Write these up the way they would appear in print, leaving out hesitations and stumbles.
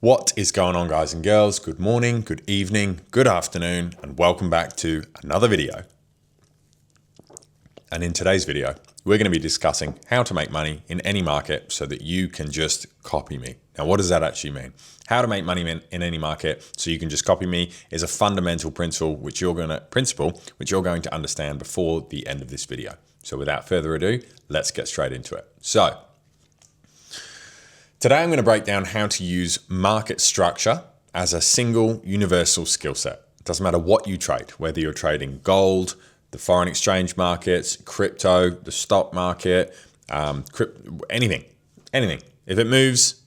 What is going on, guys and girls? Good morning, good evening, good afternoon, and welcome back to another video. And in today's video, we're going to be discussing how to make money in any market so that you can just copy me. Now, what does that actually mean? How to make money in any market so you can just copy me is a fundamental principle which you're going to understand before the end of this video. So without further ado, let's get straight into it. So today I'm going to break down how to use market structure as a single universal skill set. It doesn't matter what you trade, whether you're trading gold, the foreign exchange markets, crypto, the stock market, anything. If it moves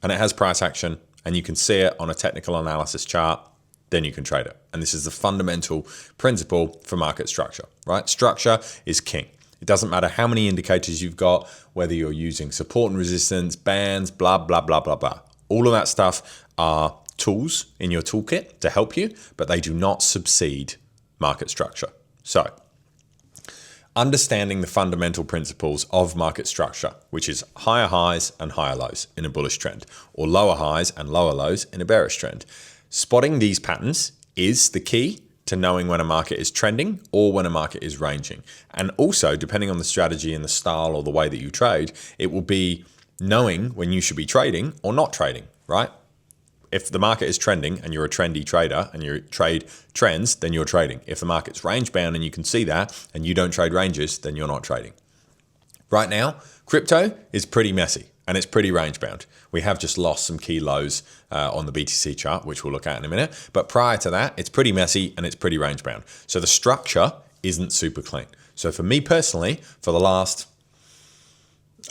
and it has price action and you can see it on a technical analysis chart, then you can trade it. And this is the fundamental principle for market structure, right? Structure is king. It doesn't matter how many indicators you've got, whether you're using support and resistance, bands, blah, blah, blah, blah, blah. All of that stuff are tools in your toolkit to help you, but they do not supersede market structure. So understanding the fundamental principles of market structure, which is higher highs and higher lows in a bullish trend, or lower highs and lower lows in a bearish trend. Spotting these patterns is the key to knowing when a market is trending or when a market is ranging. And also, depending on the strategy and the style or the way that you trade, it will be knowing when you should be trading or not trading, right? If the market is trending and you're a trendy trader and you trade trends, then you're trading. If the market's range bound and you can see that and you don't trade ranges, then you're not trading. Right now, crypto is pretty messy and it's pretty range bound. We have just lost some key lows on the BTC chart, which we'll look at in a minute. But prior to that, it's pretty messy and it's pretty range bound. So the structure isn't super clean. So for me personally, for the last,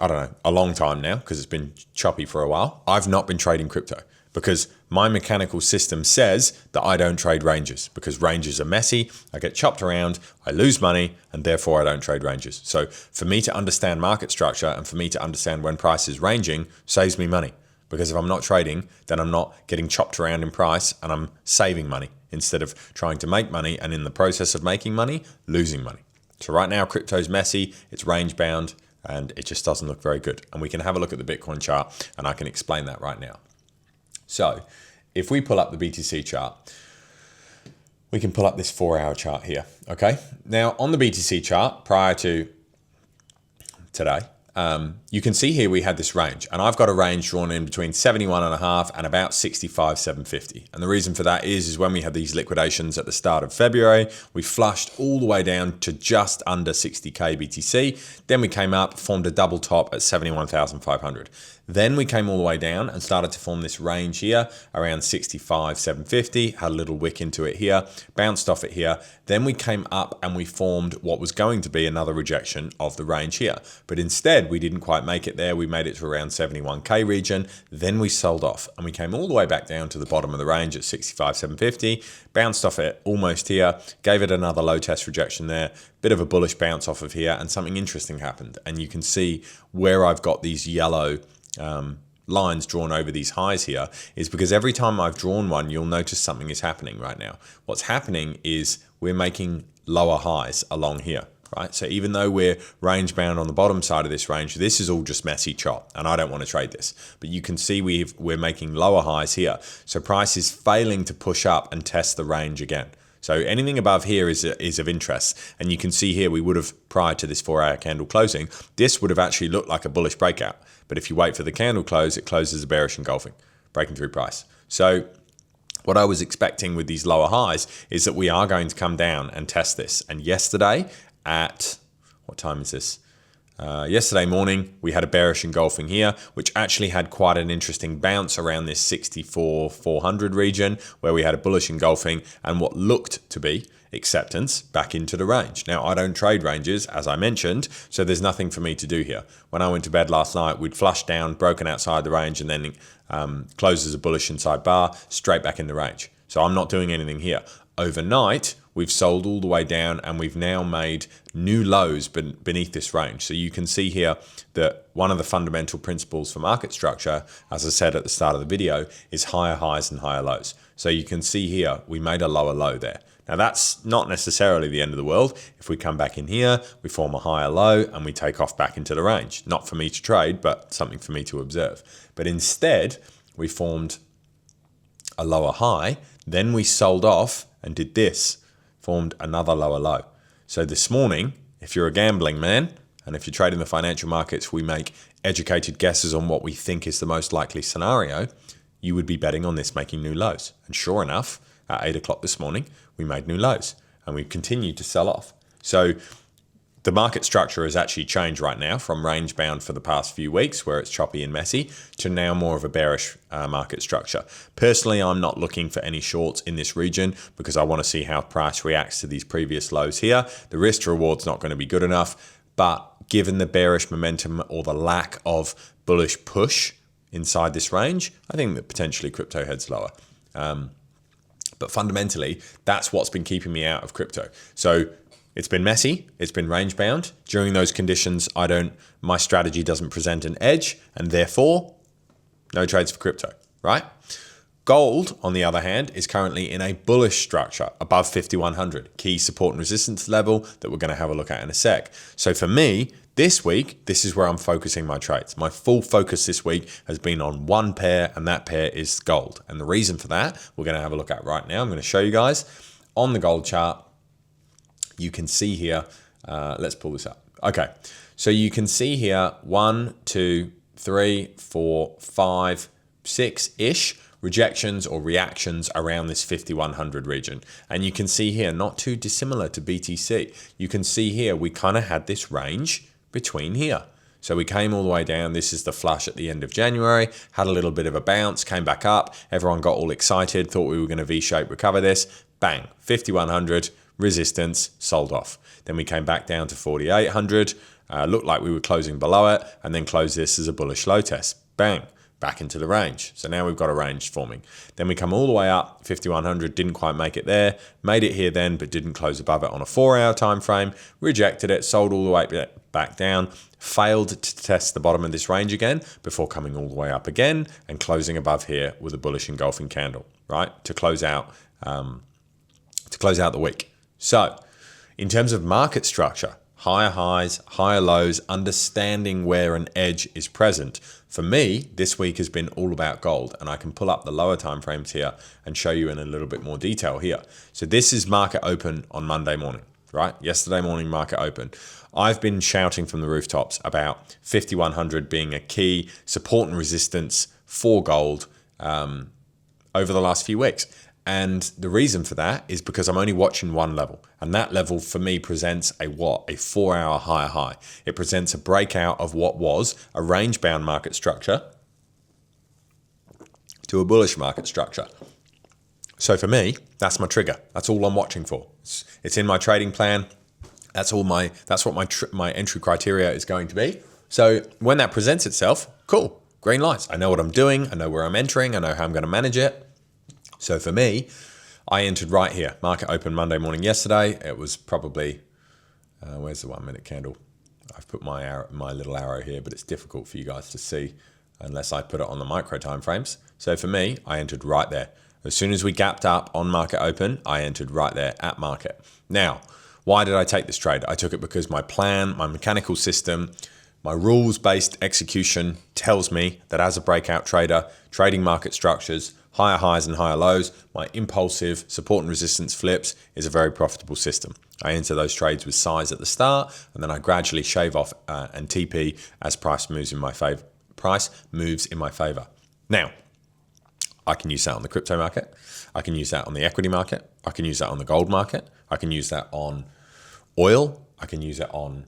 a long time now, because it's been choppy for a while, I've not been trading crypto because my mechanical system says that I don't trade ranges because ranges are messy. I get chopped around, I lose money, and therefore I don't trade ranges. So for me to understand market structure and for me to understand when price is ranging saves me money, because if I'm not trading, then I'm not getting chopped around in price and I'm saving money instead of trying to make money and in the process of making money, losing money. So right now, crypto's messy, it's range bound, and it just doesn't look very good. And we can have a look at the Bitcoin chart and I can explain that right now. So if we pull up the BTC chart, we can pull up this 4-hour chart here, okay? Now on the BTC chart, prior to today, you can see here we had this range, and I've got a range drawn in between 71.5 and about 65,750. And the reason for that is when we had these liquidations at the start of February, we flushed all the way down to just under 60K BTC. Then we came up, formed a double top at 71,500. Then we came all the way down and started to form this range here around 65,750, had a little wick into it here, bounced off it here. Then we came up and we formed what was going to be another rejection of the range here. But instead, we didn't quite make it there. We made it to around 71K region. Then we sold off and we came all the way back down to the bottom of the range at 65,750, bounced off it almost here, gave it another low test rejection there, bit of a bullish bounce off of here, and something interesting happened. And you can see where I've got these yellow lines drawn over these highs here is because every time I've drawn one, you'll notice something is happening right now. What's happening is we're making lower highs along here, right? So even though we're range bound on the bottom side of this range, this is all just messy chop and I don't want to trade this. But you can see we're making lower highs here. So price is failing to push up and test the range again. So anything above here is of interest. And you can see here, we would have, prior to this 4-hour candle closing, this would have actually looked like a bullish breakout. But if you wait for the candle close, it closes a bearish engulfing, breaking through price. So what I was expecting with these lower highs is that we are going to come down and test this. And yesterday at, what time is this? Yesterday morning, we had a bearish engulfing here, which actually had quite an interesting bounce around this 64,400 region where we had a bullish engulfing and what looked to be acceptance back into the range. Now, I don't trade ranges, as I mentioned, so there's nothing for me to do here. When I went to bed last night, we'd flushed down, broken outside the range, and then closed as a bullish inside bar, straight back in the range. So I'm not doing anything here. Overnight, we've sold all the way down and we've now made new lows beneath this range. So you can see here that one of the fundamental principles for market structure, as I said at the start of the video, is higher highs and higher lows. So you can see here, we made a lower low there. Now that's not necessarily the end of the world. If we come back in here, we form a higher low and we take off back into the range. Not for me to trade, but something for me to observe. But instead, we formed a lower high, then we sold off and did this, formed another lower low. So this morning, if you're a gambling man, and if you trade in the financial markets, we make educated guesses on what we think is the most likely scenario, you would be betting on this making new lows. And sure enough, at 8 o'clock this morning, we made new lows and we continued to sell off. So the market structure has actually changed right now from range bound for the past few weeks, where it's choppy and messy, to now more of a bearish market structure. Personally, I'm not looking for any shorts in this region because I want to see how price reacts to these previous lows here. The risk to reward's not going to be good enough, but given the bearish momentum or the lack of bullish push inside this range, I think that potentially crypto heads lower. But fundamentally, that's what's been keeping me out of crypto. So it's been messy, it's been range bound. During those conditions, my strategy doesn't present an edge, and therefore no trades for crypto, right? Gold, on the other hand, is currently in a bullish structure above 5,100, key support and resistance level that we're going to have a look at in a sec. So for me, this week, this is where I'm focusing my trades. My full focus this week has been on one pair, and that pair is gold. And the reason for that, we're going to have a look at right now. I'm going to show you guys on the gold chart. You can see here, let's pull this up. Okay, so you can see here 1, 2, 3, 4, 5, 6-ish rejections or reactions around this 5,100 region. And you can see here, not too dissimilar to BTC. You can see here, we kind of had this range between here. So we came all the way down. This is the flush at the end of January, had a little bit of a bounce, came back up. Everyone got all excited, thought we were going to V-shape recover this. Bang, 5,100, resistance, sold off. Then we came back down to 4,800, looked like we were closing below it, and then closed this as a bullish low test. Bang, back into the range. So now we've got a range forming. Then we come all the way up, 5,100, didn't quite make it there, made it here then, but didn't close above it on a 4-hour time frame, rejected it, sold all the way back down, failed to test the bottom of this range again before coming all the way up again and closing above here with a bullish engulfing candle, right, to close out the week. So in terms of market structure, higher highs, higher lows, understanding where an edge is present. For me, this week has been all about gold, and I can pull up the lower time frames here and show you in a little bit more detail here. So this is market open on Monday morning, right? Yesterday morning market open. I've been shouting from the rooftops about 5,100 being a key support and resistance for gold over the last few weeks. And the reason for that is because I'm only watching one level. And that level for me presents a what? A 4-hour higher high. It presents a breakout of what was a range-bound market structure to a bullish market structure. So for me, that's my trigger. That's all I'm watching for. It's in my trading plan. That's what my entry criteria is going to be. So when that presents itself, cool, green lights. I know what I'm doing. I know where I'm entering. I know how I'm going to manage it. So for me, I entered right here. Market opened Monday morning yesterday. It was probably, where's the 1 minute candle? I've put my little arrow here, but it's difficult for you guys to see unless I put it on the micro time frames. So for me, I entered right there. As soon as we gapped up on market open, I entered right there at market. Now, why did I take this trade? I took it because my plan, my mechanical system, my rules-based execution tells me that as a breakout trader, trading market structures, higher highs and higher lows, my impulsive support and resistance flips is a very profitable system. I enter those trades with size at the start, and then I gradually shave off and TP as price moves in my favor. Now, I can use that on the crypto market. I can use that on the equity market. I can use that on the gold market. I can use that on oil. I can use it on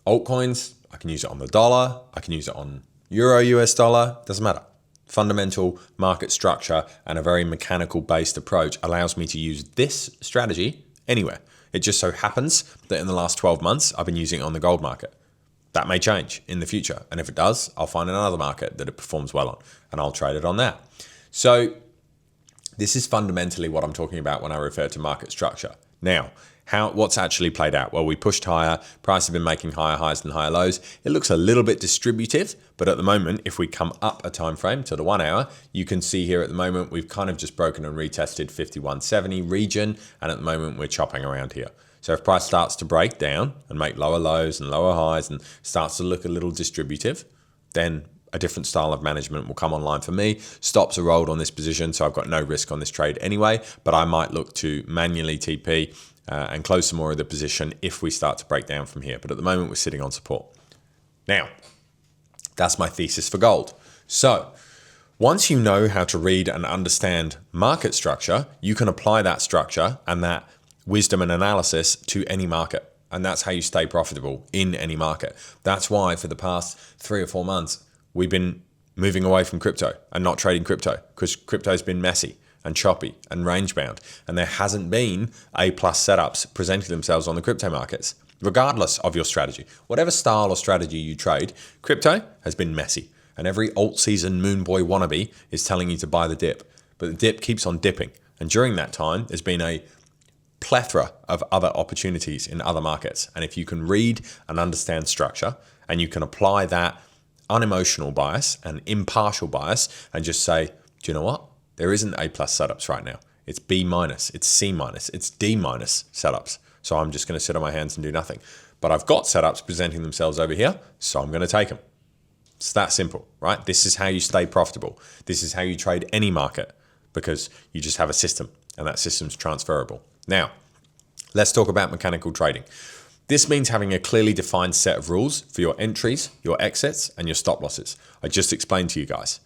altcoins. I can use it on the dollar. I can use it on euro, US dollar. Doesn't matter. Fundamental market structure and a very mechanical based approach allows me to use this strategy anywhere. It just so happens that in the last 12 months, I've been using it on the gold market. That may change in the future. And if it does, I'll find another market that it performs well on and I'll trade it on that. So this is fundamentally what I'm talking about when I refer to market structure. Now, what's actually played out? Well, we pushed higher, price has been making higher highs and higher lows. It looks a little bit distributive, but at the moment, if we come up a time frame to the 1 hour, you can see here at the moment, we've kind of just broken and retested 5170 region, and at the moment, we're chopping around here. So if price starts to break down and make lower lows and lower highs and starts to look a little distributive, then a different style of management will come online for me. Stops are rolled on this position, so I've got no risk on this trade anyway, but I might look to manually TP and close some more of the position if we start to break down from here. But at the moment, we're sitting on support. Now, that's my thesis for gold. So once you know how to read and understand market structure, you can apply that structure and that wisdom and analysis to any market. And that's how you stay profitable in any market. That's why for the past 3 or 4 months, we've been moving away from crypto and not trading crypto, because crypto's been messy and choppy and range bound. And there hasn't been A+ setups presenting themselves on the crypto markets, regardless of your strategy. Whatever style or strategy you trade, crypto has been messy. And every alt season moon boy wannabe is telling you to buy the dip. But the dip keeps on dipping. And during that time, there's been a plethora of other opportunities in other markets. And if you can read and understand structure, and you can apply that unemotional bias and impartial bias and just say, do you know what? There isn't A+ setups right now. It's B-, it's C-, it's D- setups. So I'm just going to sit on my hands and do nothing. But I've got setups presenting themselves over here, so I'm going to take them. It's that simple, right? This is how you stay profitable. This is how you trade any market, because you just have a system, and that system's transferable. Now, let's talk about mechanical trading. This means having a clearly defined set of rules for your entries, your exits, and your stop losses. I just explained to you guys.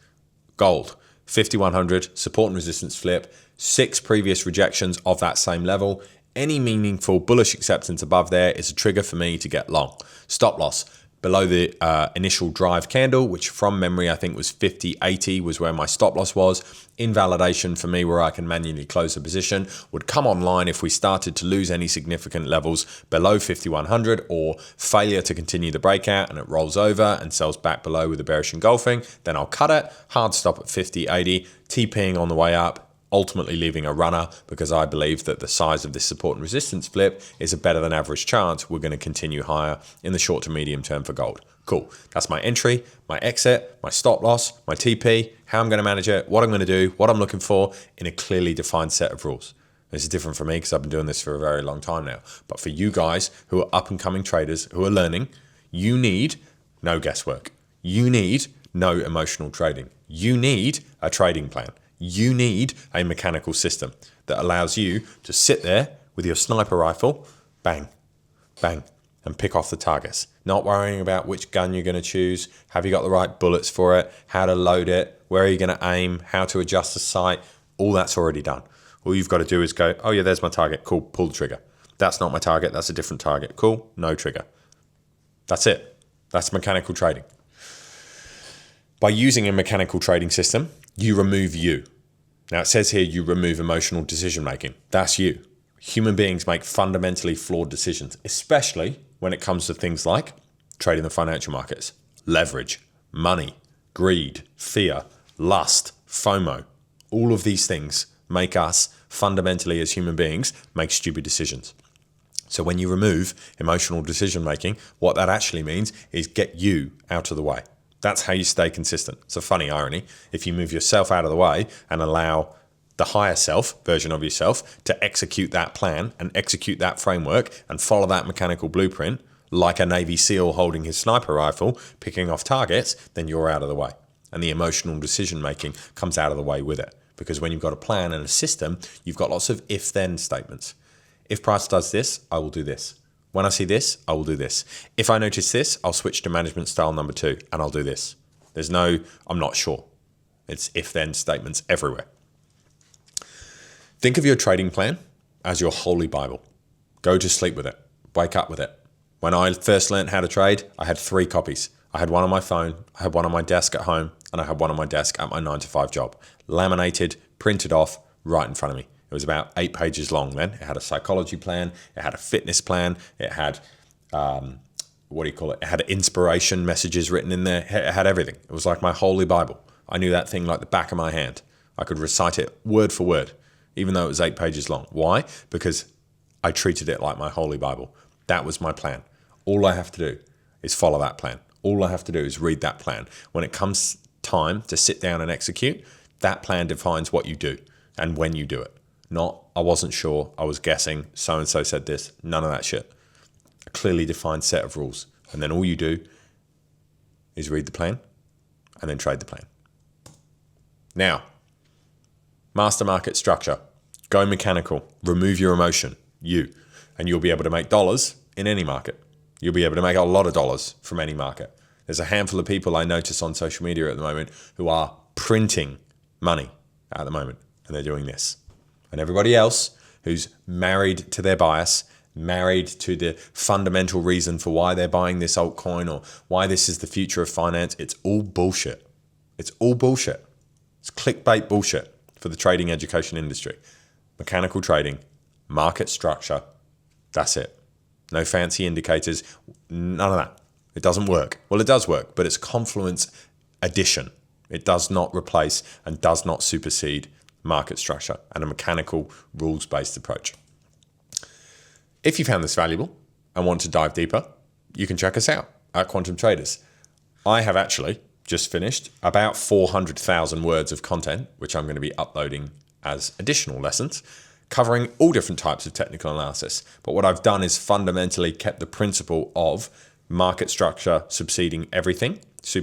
Gold, 5100, support and resistance flip, 6 previous rejections of that same level. Any meaningful bullish acceptance above there is a trigger for me to get long. Stop loss below the initial drive candle, which from memory I think was 50.80 was where my stop loss was. Invalidation for me, where I can manually close a position, would come online if we started to lose any significant levels below 5100, or failure to continue the breakout and it rolls over and sells back below with a bearish engulfing. Then I'll cut it, hard stop at 50.80, TPing on the way up, ultimately leaving a runner, because I believe that the size of this support and resistance flip is a better than average chance we're going to continue higher in the short to medium term for gold. Cool. That's my entry, my exit, my stop loss, my TP, how I'm going to manage it, what I'm going to do, what I'm looking for in a clearly defined set of rules. This is different for me because I've been doing this for a very long time now. But for you guys who are up and coming traders who are learning, you need no guesswork. You need no emotional trading. You need a trading plan. You need a mechanical system that allows you to sit there with your sniper rifle, bang, bang, and pick off the targets. Not worrying about which gun you're going to choose, have you got the right bullets for it, how to load it, where are you going to aim, how to adjust the sight. All that's already done. All you've got to do is go, oh yeah, there's my target, cool, pull the trigger. That's not my target, that's a different target, cool, no trigger. That's it. That's mechanical trading. By using a mechanical trading system, you remove you. Now it says here you remove emotional decision making. That's you. Human beings make fundamentally flawed decisions, especially when it comes to things like trading the financial markets, leverage, money, greed, fear, lust, FOMO. All of these things make us fundamentally as human beings make stupid decisions. So when you remove emotional decision making, what that actually means is get you out of the way. That's how you stay consistent. It's a funny irony. If you move yourself out of the way and allow the higher self version of yourself to execute that plan and execute that framework and follow that mechanical blueprint like a Navy SEAL holding his sniper rifle, picking off targets, then you're out of the way. And the emotional decision making comes out of the way with it. Because when you've got a plan and a system, you've got lots of if-then statements. If price does this, I will do this. When I see this, I will do this. If I notice this, I'll switch to management style number 2 and I'll do this. There's no, I'm not sure. It's if-then statements everywhere. Think of your trading plan as your holy Bible. Go to sleep with it. Wake up with it. When I first learned how to trade, I had 3 copies. I had one on my phone, I had one on my desk at home, and I had one on my desk at my 9-to-5 job. Laminated, printed off, right in front of me. It was about 8 pages long then. It had a psychology plan, it had a fitness plan, it had, It had inspiration messages written in there. It had everything. It was like my holy Bible. I knew that thing like the back of my hand. I could recite it word for word, even though it was 8 pages long. Why? Because I treated it like my holy Bible. That was my plan. All I have to do is follow that plan. All I have to do is read that plan. When it comes time to sit down and execute, that plan defines what you do and when you do it. Not, I wasn't sure, I was guessing, so-and-so said this. None of that shit. A clearly defined set of rules. And then all you do is read the plan and then trade the plan. Now, master market structure. Go mechanical. Remove your emotion, and you'll be able to make dollars in any market. You'll be able to make a lot of dollars from any market. There's a handful of people I notice on social media at the moment who are printing money at the moment, and they're doing this. And everybody else who's married to their bias, married to the fundamental reason for why they're buying this altcoin or why this is the future of finance, it's all bullshit. It's all bullshit. It's clickbait bullshit for the trading education industry. Mechanical trading, market structure, that's it. No fancy indicators, none of that. It doesn't work. Well, it does work, but it's confluence addition. It does not replace and does not supersede market structure and a mechanical rules-based approach. If you found this valuable and want to dive deeper, you can check us out at Quantum Traders. I have actually just finished about 400,000 words of content, which I'm going to be uploading as additional lessons, covering all different types of technical analysis. But what I've done is fundamentally kept the principle of market structure superseding everything. It's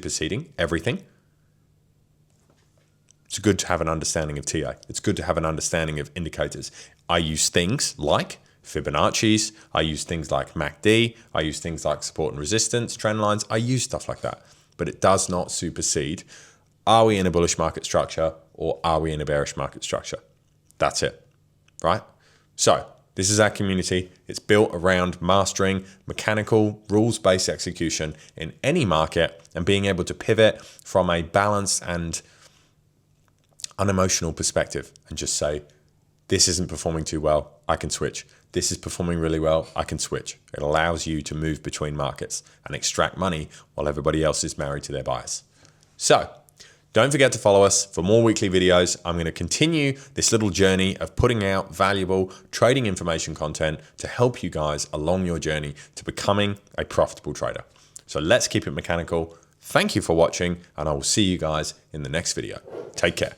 good to have an understanding of TA. It's good to have an understanding of indicators. I use things like Fibonacci's. I use things like MACD. I use things like support and resistance, trend lines. I use stuff like that. But it does not supersede, are we in a bullish market structure or are we in a bearish market structure? That's it, right? So this is our community. It's built around mastering mechanical, rules-based execution in any market and being able to pivot from a balanced and unemotional perspective and just say, this isn't performing too well, I can switch. This is performing really well, I can switch. It allows you to move between markets and extract money while everybody else is married to their bias. So don't forget to follow us for more weekly videos. I'm going to continue this little journey of putting out valuable trading information content to help you guys along your journey to becoming a profitable trader. So let's keep it mechanical. Thank you for watching, and I will see you guys in the next video. Take care.